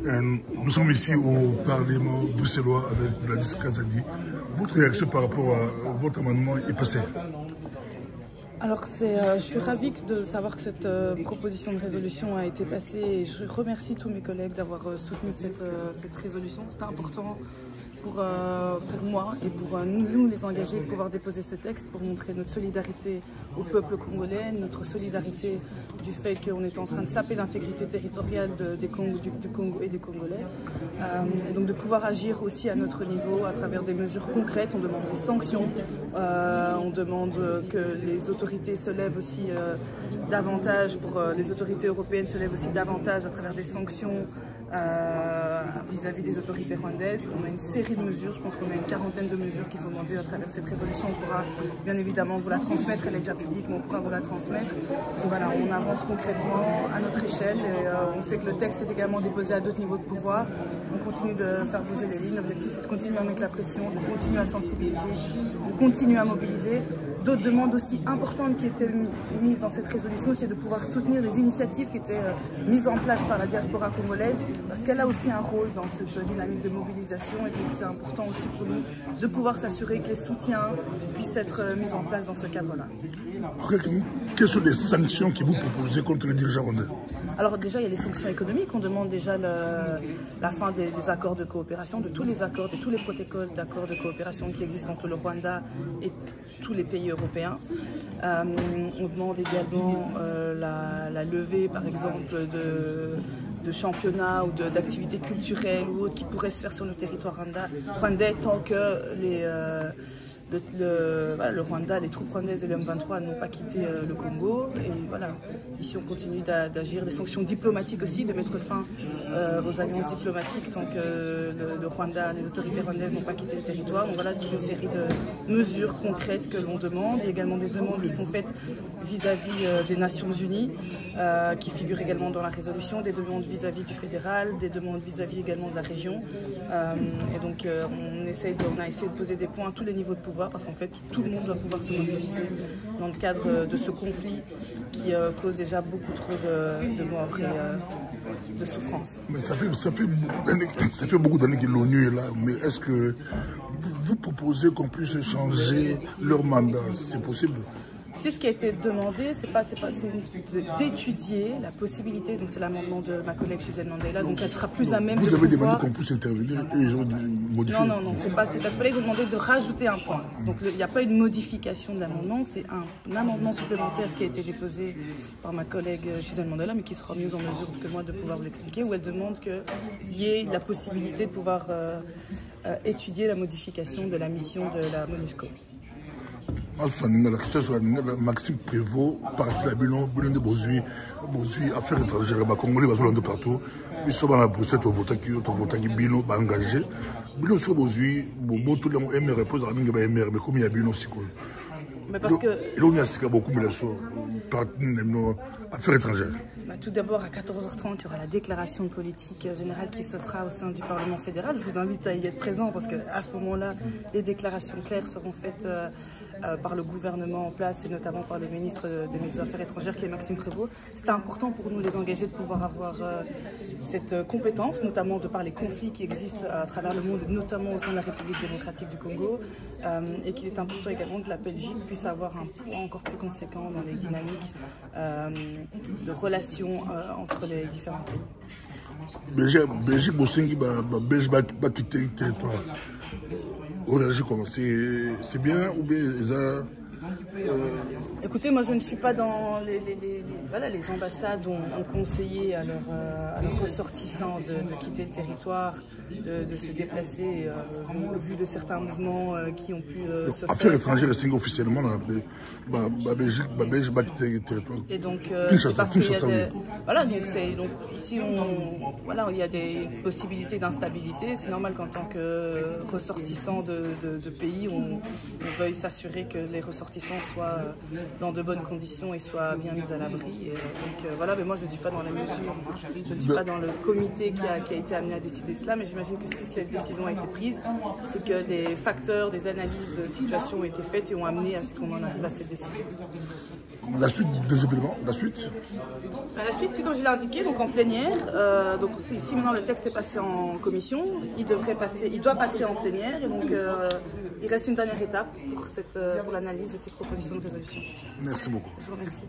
Nous sommes ici au Parlement bruxellois avec Gladys Kazadi. Votre réaction par rapport à votre amendement est passé? Alors, je suis ravie de savoir que cette proposition de résolution a été passée et je remercie tous mes collègues d'avoir soutenu cette résolution. C'était important pour moi et pour nous les engagés de pouvoir déposer ce texte pour montrer notre solidarité au peuple congolais, notre solidarité du fait qu'on est en train de saper l'intégrité territoriale du Congo et des Congolais. Et donc de pouvoir agir aussi à notre niveau à travers des mesures concrètes. On demande des sanctions, on demande que les autorités se lèvent aussi davantage, les autorités européennes se lèvent aussi davantage à travers des sanctions vis-à-vis des autorités rwandaises. On a une série de mesures, je pense qu'on a une quarantaine de mesures qui sont demandées à travers cette résolution. On pourra bien évidemment vous la transmettre, elle est déjà publique, mais on pourra vous la transmettre. Et voilà, on avance concrètement à notre échelle et on sait que le texte est également déposé à d'autres niveaux de pouvoir. On continue de faire bouger les lignes. L'objectif c'est de continuer à mettre la pression, de continuer à sensibiliser, de continuer à mobiliser. D'autres demandes aussi importantes qui étaient mises dans cette résolution, c'est de pouvoir soutenir les initiatives qui étaient mises en place par la diaspora congolaise, parce qu'elle a aussi un rôle dans cette dynamique de mobilisation et donc c'est important aussi pour nous de pouvoir s'assurer que les soutiens puissent être mis en place dans ce cadre-là. Quelles sont les sanctions que vous proposez contre les dirigeants rwandais? Alors déjà, il y a les sanctions économiques. On demande déjà la fin des accords de coopération, de tous les accords, de tous les protocoles d'accords de coopération qui existent entre le Rwanda et tous les pays européens. On demande également la levée, par exemple, de championnats ou d'activités culturelles ou autres qui pourraient se faire sur le territoire rwandais tant que le Rwanda, les troupes rwandaises de l'M23 n'ont pas quitté le Congo. Et voilà, ici on continue d'agir. Des sanctions diplomatiques aussi, de mettre fin aux alliances diplomatiques tant que le Rwanda, les autorités rwandaises n'ont pas quitté le territoire. Donc voilà, toute une série de mesures concrètes que l'on demande. Il y a également des demandes qui sont faites vis-à-vis des Nations Unies, qui figurent également dans la résolution, des demandes vis-à-vis du fédéral, des demandes vis-à-vis également de la région. Et donc on a essayé de poser des points à tous les niveaux de pouvoir, parce qu'en fait tout le monde doit pouvoir se mobiliser dans le cadre de ce conflit qui cause déjà beaucoup trop de morts et de souffrances. Mais ça fait beaucoup d'années que l'ONU est là, mais est-ce que vous proposez qu'on puisse changer leur mandat? C'est possible? C'est ce qui a été demandé, c'est d'étudier la possibilité, donc c'est l'amendement de ma collègue Gisèle Mandela, donc elle sera plus à même de pouvoir... Vous avez demandé qu'on puisse intervenir et ils ont modifié? Non, c'est pas là, ils ont demandé de rajouter un point. Donc il n'y a pas une modification de l'amendement, c'est un amendement supplémentaire qui a été déposé par ma collègue Gisèle Mandela, mais qui sera mieux en mesure que moi de pouvoir vous l'expliquer, où elle demande qu'il y ait la possibilité de pouvoir étudier la modification de la mission de la MONUSCO. Maxime Prévost, parti la Bino de Bozui, affaires étrangères, Congolais, Bazolando partout. Ils sont dans la Bruxelles, au vote qui Bino, engagé. Bino sur Bozui, Bobo, tout le monde aime repose à la minga MR, mais comme il y a Bino, c'est quoi? Mais parce que. Il y a beaucoup de affaires étrangères. Tout d'abord, à 14h30, il y aura la déclaration de politique générale qui se fera au sein du Parlement fédéral. Je vous invite à y être présent parce qu'à ce moment-là, les déclarations claires seront faites par le gouvernement en place et notamment par le ministre des Affaires étrangères qui est Maxime Prévost. C'est important pour nous, les engagés, de pouvoir avoir cette compétence, notamment de par les conflits qui existent à travers le monde, notamment au sein de la République démocratique du Congo, et qu'il est important également que la Belgique puisse avoir un poids encore plus conséquent dans les dynamiques de relations entre les différents pays. Belgique, Belgique va quitter le territoire. On réagit comment? C'est bien ou bien Écoutez, moi je ne suis pas dans les ambassades ont conseillé à leurs ressortissants de quitter le territoire, de se déplacer au vu de certains mouvements qui ont pu se faire. Affaires étrangères, c'est officiellement la Belgique va quitter le territoire. Et donc, voilà, donc ici il y a des possibilités d'instabilité. C'est normal qu'en tant que ressortissant de pays, on veuille s'assurer que les ressortissants ressortissants soient dans de bonnes conditions et soient bien mis à l'abri. Donc voilà, mais moi je ne suis pas dans la mesure, je ne suis pas dans le comité qui a été amené à décider cela, mais j'imagine que si cette décision a été prise, c'est que des facteurs, des analyses de situation ont été faites et ont amené à ce qu'on en arrive à cette décision. La suite des événements, la suite comme je l'ai indiqué, donc en plénière. Donc si maintenant le texte est passé en commission, il doit passer en plénière et donc il reste une dernière étape pour l'analyse de ces propositions de résolution. Merci beaucoup. Je vous remercie.